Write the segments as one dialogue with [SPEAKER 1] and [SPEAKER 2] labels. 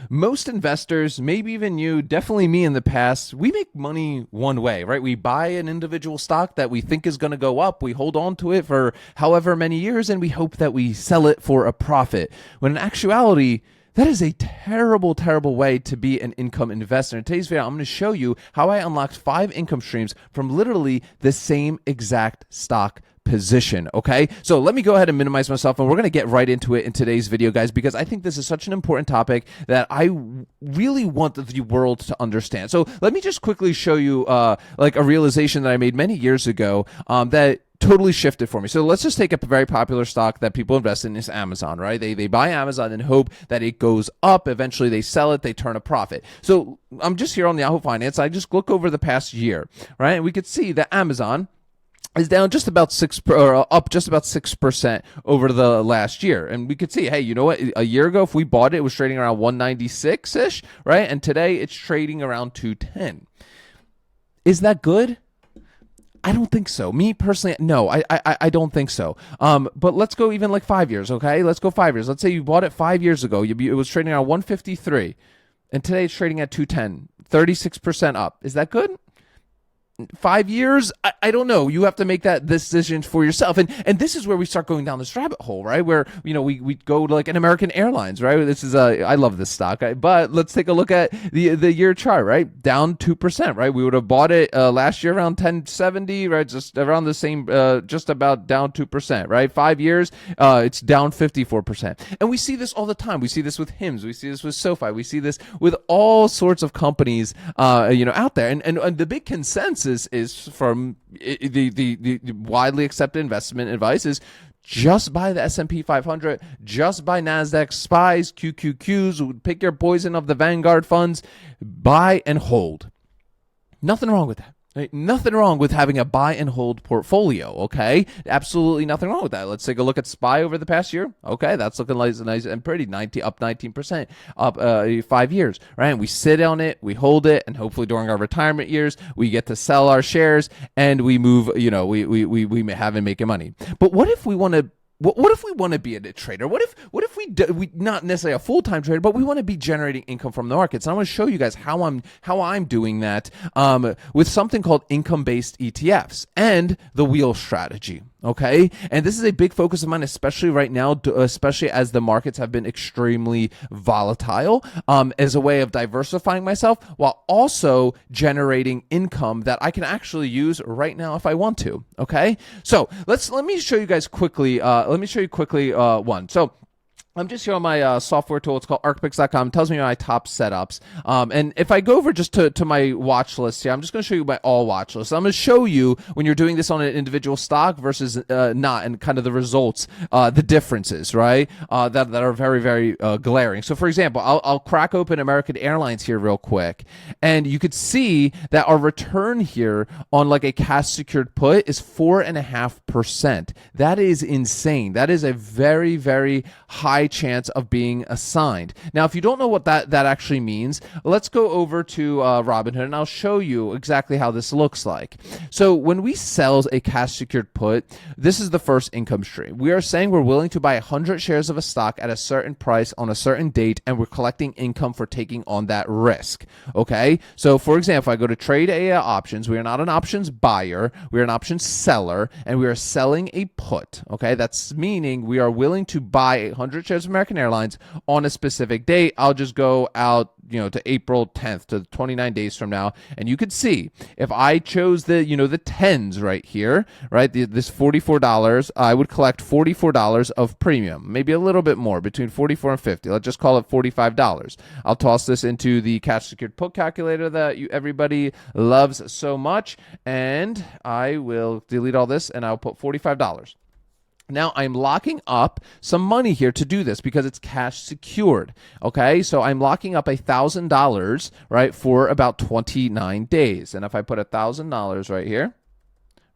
[SPEAKER 1] most investors, maybe even you, definitely me in the past, we make money one way, right? We buy an individual stock that we think is going to go up. We hold on to it for however many years, and we hope that we sell it for a profit. When in actuality, that is a terrible, terrible way to be an income investor. In today's video, I'm going to show you how I unlocked 5 income streams from literally the same exact stock position. Okay, so let me go ahead and minimize myself, and we're going to get right into it in today's video, guys, because I think this is such an important topic that I really want the world to understand. So let me just quickly show you like a realization that I made many years ago that totally shifted for me. So let's just take a very popular stock that people invest in, is Amazon, right? They buy Amazon and hope that it goes up. Eventually they sell it, they turn a profit. So I'm just here on the Yahoo Finance. I just look over the past year, right? And we could see that Amazon is down just about up just about 6% over the last year. And we could see, hey, you know what? A year ago, if we bought it was trading around 196-ish, right? And today it's trading around 210. Is that good? I don't think so. Me personally, no, I don't think so. But let's go even like 5 years, okay? Let's go 5 years. Let's say you bought it 5 years ago. It was trading around 153, and today it's trading at 210, 36% up. Is that good? 5 years? I don't know. You have to make that decision for yourself. And this is where we start going down this rabbit hole, right? Where, you know, we go to like an American Airlines, right? This is I love this stock, but let's take a look at the year chart, right? Down 2%, right? We would have bought it last year around 1070, right? Just around the same, just about down 2%, right? 5 years, it's down 54%. And we see this all the time. We see this with Hims. We see this with SoFi. We see this with all sorts of companies, you know, out there. And the big consensus is from the widely accepted investment advice is just buy the S&P 500, just buy NASDAQ, SPYs, QQQs, pick your poison of the Vanguard funds, buy and hold. Nothing wrong with that. Right? Nothing wrong with having a buy and hold portfolio, okay? Absolutely nothing wrong with that. Let's take a look at SPY over the past year. Okay, that's looking nice and pretty, up 19%, up 5 years, right? And we sit on it, we hold it, and hopefully during our retirement years, we get to sell our shares and we move, you know, we may have been making money. But what if we want to What if we want to be a trader? What if we not necessarily a full-time trader, but we want to be generating income from the markets? And I want to show you guys how I'm doing that with something called income-based ETFs and the wheel strategy. Okay, and this is a big focus of mine, especially right now, especially as the markets have been extremely volatile, as a way of diversifying myself while also generating income that I can actually use right now if I want to. Okay, so let me show you guys quickly. One. So I'm just here on my software tool. It's called ArkPicks.com. It tells me my top setups. And if I go over just to my watch list here, I'm just going to show you my all watch list. I'm going to show you when you're doing this on an individual stock versus not, and kind of the results, the differences, right? That are very, very glaring. So, for example, I'll crack open American Airlines here real quick, and you could see that our return here on like a cash secured put is 4.5%. That is insane. That is a very, very high chance of being assigned. Now, if you don't know what that actually means, let's go over to Robinhood, and I'll show you exactly how this looks like. So when we sell a cash secured put, this is the first income stream. We are saying we're willing to buy 100 shares of a stock at a certain price on a certain date, and we're collecting income for taking on that risk. Okay, so for example, if I go to trade options, we are not an options buyer, we are an options seller, and we are selling a put. Okay, that's meaning we are willing to buy 100 shares of American Airlines on a specific date. I'll just go out, to April 10th, to 29 days from now, and you could see if I chose the the tens right here, right, this $44, I would collect $44 of premium, maybe a little bit more, between 44 and 50. Let's just call it $45. I'll toss this into the cash secured put calculator that everybody loves so much, and I will delete all this, and I'll put $45. Now, I'm locking up some money here to do this because it's cash secured, okay? So I'm locking up $1,000, right, for about 29 days. And if I put $1,000 right here,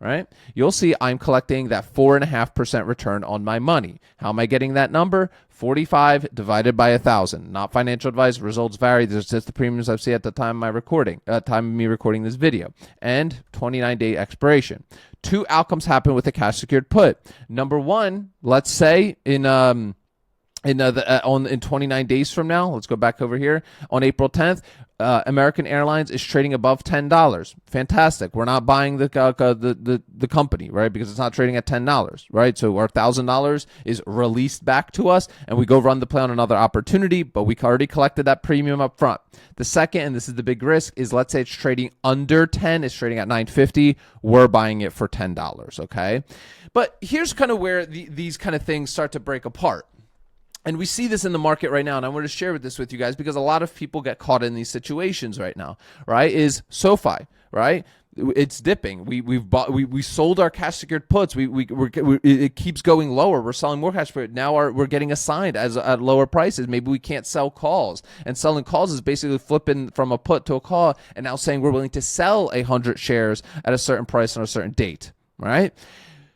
[SPEAKER 1] right, you'll see I'm collecting that 4.5% return on my money. How am I getting that number? 45 divided by 1,000. Not financial advice. Results vary. This is just the premiums I've seen at the time of me recording this video. And 29-day expiration. 2 outcomes happen with a cash secured put. Number one, let's say in in 29 days from now, let's go back over here on April 10th. American Airlines is trading above $10. Fantastic. We're not buying the company, right? Because it's not trading at $10, right? So our $1,000 is released back to us, and we go run the play on another opportunity, but we already collected that premium up front. The second, and this is the big risk, is let's say it's trading under 10, it's trading at 950. We're buying it for $10, okay? But here's kind of where these kind of things start to break apart. And we see this in the market right now, and I want to share this with you guys because a lot of people get caught in these situations right now, right? Is SoFi, right? It's dipping. We sold our cash secured puts. It keeps going lower. We're selling more cash, but now we're getting assigned at lower prices. Maybe we can't sell calls, and selling calls is basically flipping from a put to a call, and now saying we're willing to sell 100 shares at a certain price on a certain date, right?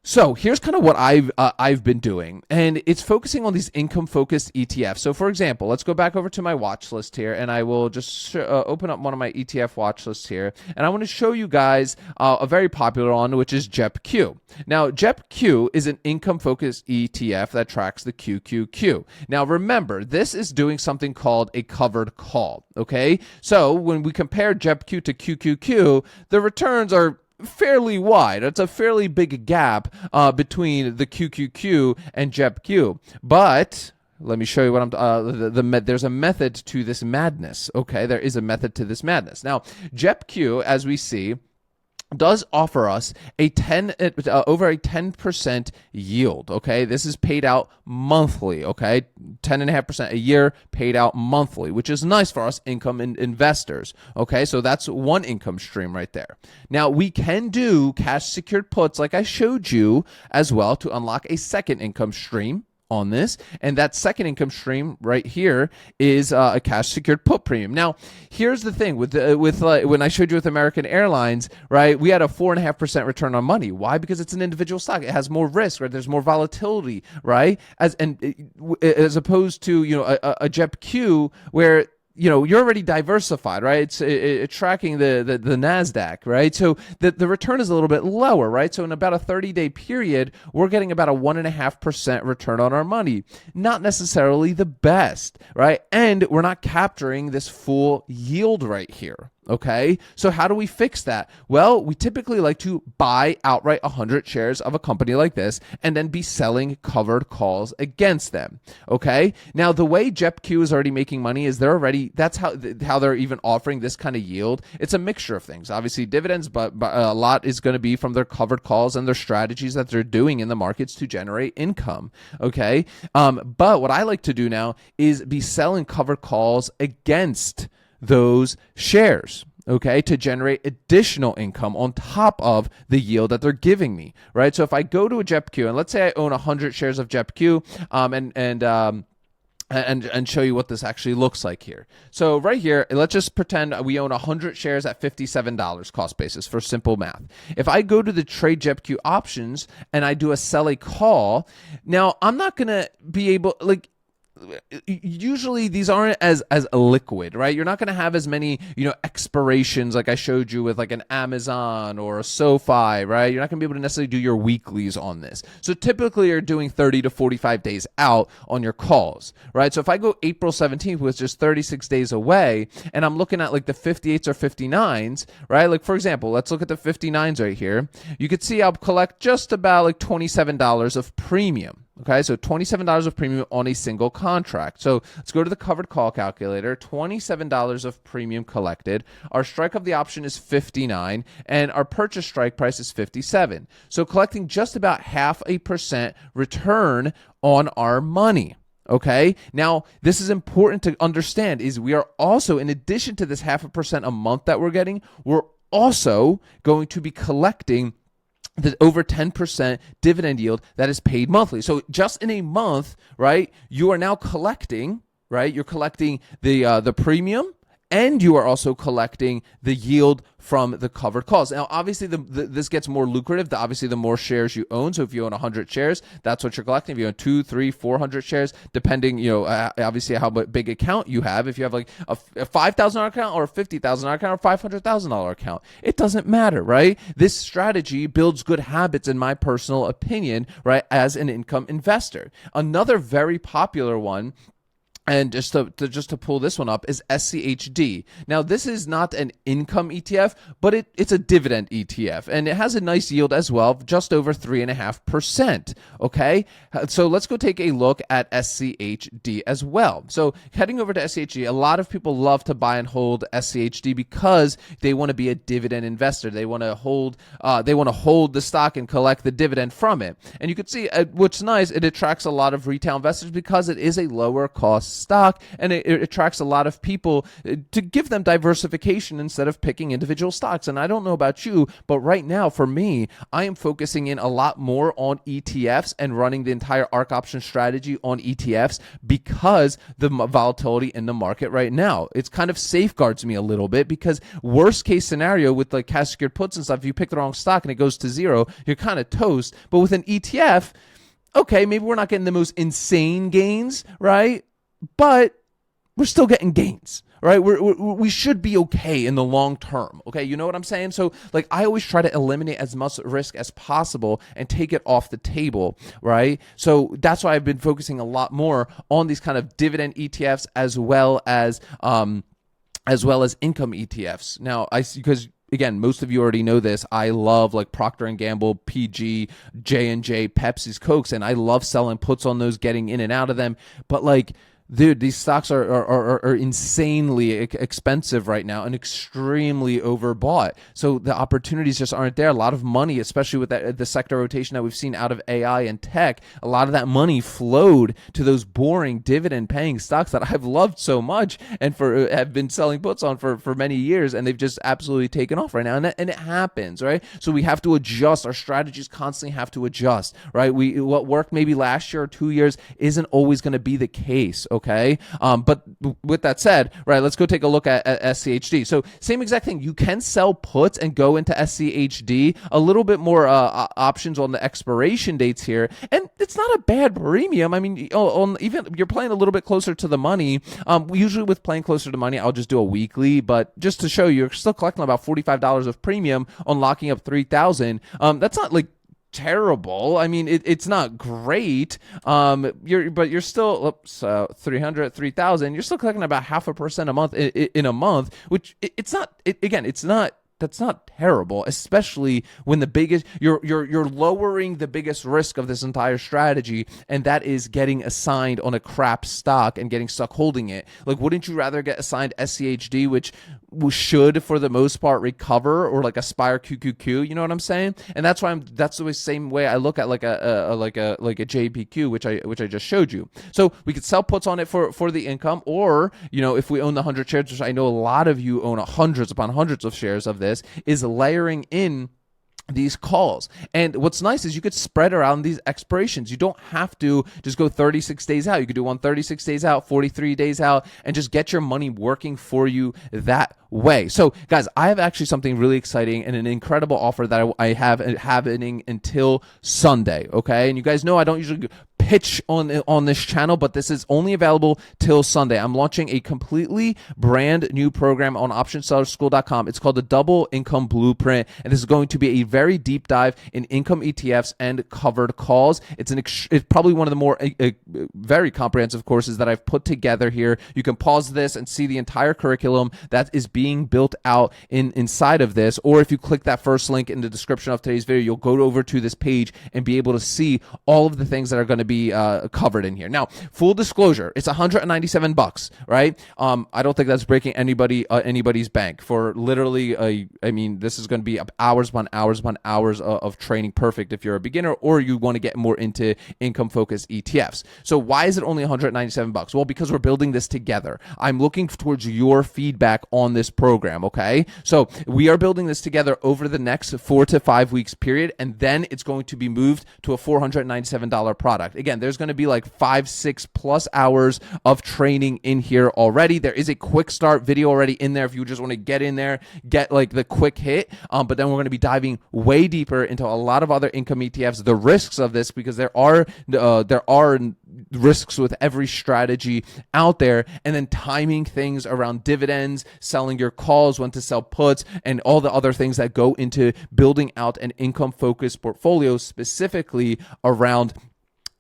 [SPEAKER 1] So here's kind of what I've been doing, and it's focusing on these income-focused ETFs. So for example, let's go back over to my watch list here, and I will just open up one of my ETF watch lists here, and I want to show you guys a very popular one, which is JEPQ. Now, JEPQ is an income-focused ETF that tracks the QQQ. Now, remember, this is doing something called a covered call, okay? So when we compare JEPQ to QQQ, the returns are fairly wide. It's a fairly big gap between the QQQ and JEPQ. But let me show you what I'm. There's a method to this madness. Okay, there is a method to this madness. Now, JEPQ, as we see, does offer us over a 10% yield. Okay, this is paid out monthly. Okay, 10.5% a year paid out monthly, which is nice for us income investors. Okay, so that's one income stream right there. Now we can do cash secured puts like I showed you as well to unlock a second income stream on this, and that second income stream right here is a cash secured put premium. Now, here's the thing with when I showed you with American Airlines, right? We had a 4.5% return on money. Why? Because it's an individual stock. It has more risk, right? There's more volatility, right? As opposed to a JEPQ where you're already diversified, right? It's tracking the NASDAQ, right? So the return is a little bit lower, right? So in about a 30-day period, we're getting about a 1.5% return on our money. Not necessarily the best, right? And we're not capturing this full yield right here. Okay, so how do we fix that? Well, we typically like to buy outright 100 shares of a company like this and then be selling covered calls against them. Okay, now the way JEPQ is already making money is that's how they're even offering this kind of yield. It's a mixture of things, obviously dividends, but a lot is going to be from their covered calls and their strategies that they're doing in the markets to generate income. Okay, but what I like to do now is be selling covered calls against those shares, okay, to generate additional income on top of the yield that they're giving me, right? So if I go to a JEPQ, and let's say I own 100 shares of JEPQ, and show you what this actually looks like here. So right here, let's just pretend we own 100 shares at $57 cost basis for simple math. If I go to the trade JEPQ options and I do a sell a call, now I'm not going to be able, usually these aren't as liquid, right? You're not going to have as many, expirations like I showed you with like an Amazon or a SoFi, right? You're not going to be able to necessarily do your weeklies on this. So typically you're doing 30 to 45 days out on your calls, right? So if I go April 17th, which is 36 days away, and I'm looking at like the 58s or 59s, right? Like for example, let's look at the 59s right here. You could see I'll collect just about like $27 of premium. Okay, so $27 of premium on a single contract. So let's go to the covered call calculator. $27 of premium collected. Our strike of the option is 59, and our purchase strike price is 57. So collecting just about 0.5% return on our money. Okay, now this is important to understand is we are also, in addition to this 0.5% a month that we're getting, we're also going to be collecting the over 10% dividend yield that is paid monthly. So just in a month, right, you are now collecting, right? You're collecting the premium and you are also collecting the yield from the covered calls. Now, obviously, this gets more lucrative. Obviously, the more shares you own. So if you own 100 shares, that's what you're collecting. If you own 2, 3, 400 shares, depending, obviously how big account you have. If you have like a $5,000 account or a $50,000 account or $500,000 account, it doesn't matter, right? This strategy builds good habits, in my personal opinion, right, as an income investor. Another very popular one, and just to pull this one up, is SCHD. Now, this is not an income ETF, but it's a dividend ETF, and it has a nice yield as well, just over 3.5%. Okay, so let's go take a look at SCHD as well. So heading over to SCHD, a lot of people love to buy and hold SCHD because they want to be a dividend investor. They want to hold the stock and collect the dividend from it. And you can see what's nice, it attracts a lot of retail investors because it is a lower cost stock, and it attracts a lot of people to give them diversification instead of picking individual stocks. And I don't know about you, but right now for me, I am focusing in a lot more on ETFs and running the entire Ark Options strategy on ETFs because the volatility in the market right now, it's kind of safeguards me a little bit, because worst case scenario with like cash secured puts and stuff, if you pick the wrong stock and it goes to zero, you're kind of toast. But with an ETF, okay, maybe we're not getting the most insane gains, right? But we're still getting gains, right? We should be okay in the long term. Okay, you know what I'm saying? So like, I always try to eliminate as much risk as possible and take it off the table, right? So that's why I've been focusing a lot more on these kind of dividend ETFs as well as income ETFs. Now, because again, most of you already know this, I love like Procter & Gamble, PG, J&J, Pepsi's, Cokes, and I love selling puts on those, getting in and out of them. But like, dude, these stocks are insanely expensive right now and extremely overbought. So the opportunities just aren't there. A lot of money, especially with the sector rotation that we've seen out of AI and tech, a lot of that money flowed to those boring dividend-paying stocks that I've loved so much and have been selling puts on for many years, and they've just absolutely taken off right now. And it happens, right? So we have to adjust. Our strategies constantly have to adjust, right? What worked maybe last year or 2 years isn't always going to be the case. Okay. But with that said, right, let's go take a look at SCHD. So same exact thing. You can sell puts and go into SCHD, a little bit more options on the expiration dates here. And it's not a bad premium. I mean, even you're playing a little bit closer to the money. Usually with playing closer to money, I'll just do a weekly, but just to show you, you're still collecting about $45 of premium on locking up 3,000. That's not like terrible. I mean, it's not great. You're still 300, 3,000. You're still collecting about 0.5% a month in a month, which that's not terrible, especially when you're lowering the biggest risk of this entire strategy, and that is getting assigned on a crap stock and getting stuck holding it. Like, wouldn't you rather get assigned SCHD, which should for the most part recover, or like Aspire QQQ? You know what I'm saying? And that's the same way I look at like a JPQ, which I just showed you. So we could sell puts on it for the income, or if we own the 100 shares, which I know a lot of you own hundreds upon hundreds of shares of this, is layering in these calls. And what's nice is you could spread around these expirations. You don't have to just go 36 days out. You could do one 36 days out, 43 days out, and just get your money working for you that way. So guys, I have actually something really exciting and an incredible offer that I have happening until Sunday. Okay. And you guys know I don't usually pitch on this channel, but this is only available till Sunday. I'm launching a completely brand new program on optionsellerschool.com. It's called the Double Income Blueprint, and this is going to be a very deep dive in income ETFs and covered calls. It's probably one of the more very comprehensive courses that I've put together here. You can pause this and see the entire curriculum that is being built out inside of this, or if you click that first link in the description of today's video, you'll go over to this page and be able to see all of the things that are going to be covered in here. Now, full disclosure, it's $197, right? I don't think that's breaking anybody's bank for literally. This is going to be hours upon hours of training. Perfect if you're a beginner or you want to get more into income focused ETFs. So why is it only $197? Well, because we're building this together. I'm looking towards your feedback on this program. Okay, so we are building this together over the next 4 to 5 weeks period, and then it's going to be moved to a $497 product. Again, again, there's going to be like 5-6+ hours of training in here already. There is a quick start video already in there if you just want to get in there, get like the quick hit. But then we're going to be diving way deeper into a lot of other income ETFs, the risks of this, because there are risks with every strategy out there, and then timing things around dividends, selling your calls, when to sell puts, and all the other things that go into building out an income focused portfolio specifically around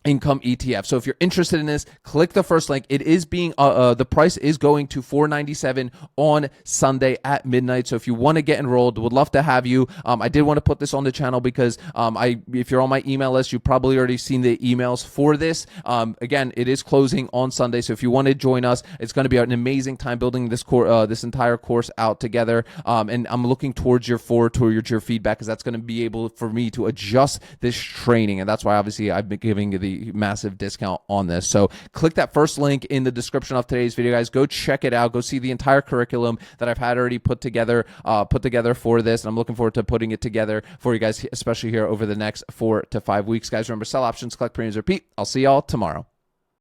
[SPEAKER 1] income ETF. So if you're interested in this, click the first link. It is being the price is going to $497 on Sunday at midnight. So if you want to get enrolled, would love to have you. I did want to put this on the channel because if you're on my email list, you've probably already seen the emails for this. Again, it is closing on Sunday, so if you want to join us, it's going to be an amazing time building this this entire course out together. And I'm looking towards your feedback, because that's going to be able for me to adjust this training, and that's why obviously I've been giving the massive discount on this. So click that first link in the description of today's video, guys. Go check it out. Go see the entire curriculum that I've had already put together for this. And I'm looking forward to putting it together for you guys, especially here over the next 4 to 5 weeks, guys. Remember, sell options, collect premiums, repeat. I'll see y'all tomorrow.